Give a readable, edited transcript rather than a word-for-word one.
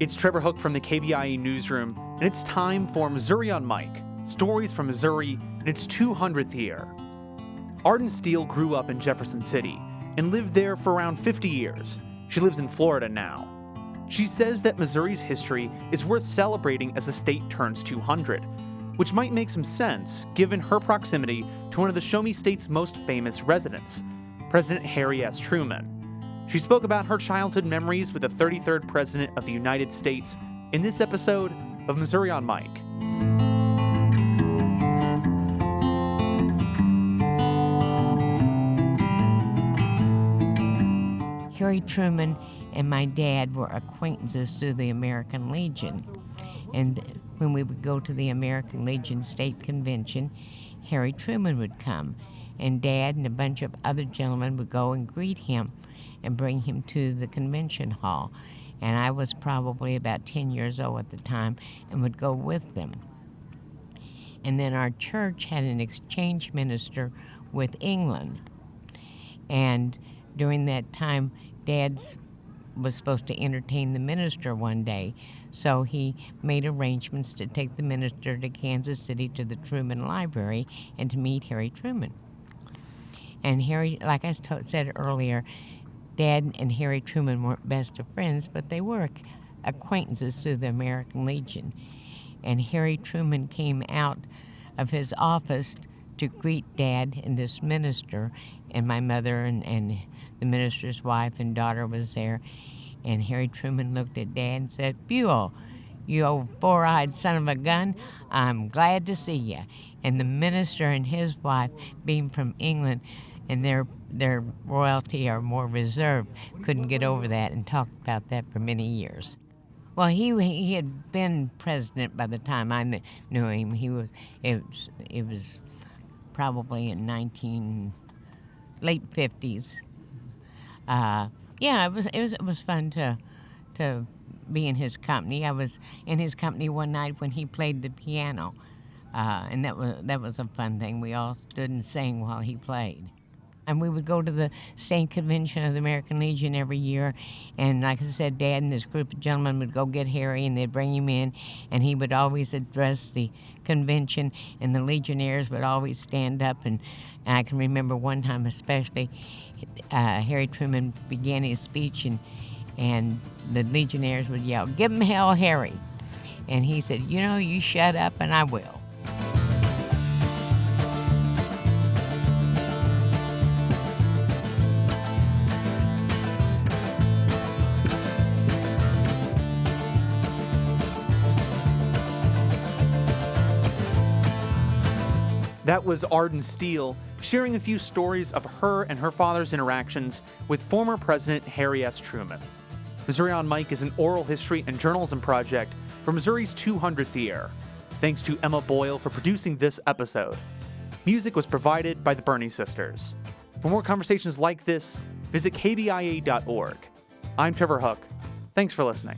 It's Trevor Hook from the KBIA newsroom, and it's time for Missouri on Mike, stories from Missouri in its 200th year. Arden Steele grew up in Jefferson City and lived there for around 50 years. She lives in Florida now. She says that Missouri's history is worth celebrating as the state turns 200, which might make some sense given her proximity to one of the Show Me State's most famous residents, President Harry S. Truman. She spoke about her childhood memories with the 33rd President of the United States in this episode of Missouri on Mike. Harry Truman and my dad were acquaintances through the American Legion. And when we would go to the American Legion State Convention, Harry Truman would come. And Dad and a bunch of other gentlemen would go and greet him and bring him to the convention hall. And I was probably about 10 years old at the time and would go with them. And then our church had an exchange minister with England. And during that time, Dad was supposed to entertain the minister one day. So he made arrangements to take the minister to Kansas City to the Truman Library and to meet Harry Truman. And Harry, like I said earlier, Dad and Harry Truman weren't best of friends, but they were acquaintances through the American Legion. And Harry Truman came out of his office to greet Dad and this minister, and my mother and the minister's wife and daughter was there. And Harry Truman looked at Dad and said, "Buell, you old four-eyed son of a gun, I'm glad to see you." And the minister and his wife, being from England, and their royalty are more reserved, couldn't get over that and talked about that for many years. Well, he had been president by the time I knew him. It was probably in late 50s. It was fun to be in his company. I was in his company one night when he played the piano, and that was a fun thing. We all stood and sang while he played. And we would go to the state convention of the American Legion every year. And like I said, Dad and this group of gentlemen would go get Harry, and they'd bring him in, and he would always address the convention, and the Legionnaires would always stand up. And I can remember one time especially, Harry Truman began his speech, and the Legionnaires would yell, "Give him hell, Harry." And he said, "You shut up and I will." That was Arden Steele sharing a few stories of her and her father's interactions with former President Harry S. Truman. Missouri on Mike is an oral history and journalism project for Missouri's 200th year. Thanks to Emma Boyle for producing this episode. Music was provided by the Burney Sisters. For more conversations like this, visit kbia.org. I'm Trevor Hook. Thanks for listening.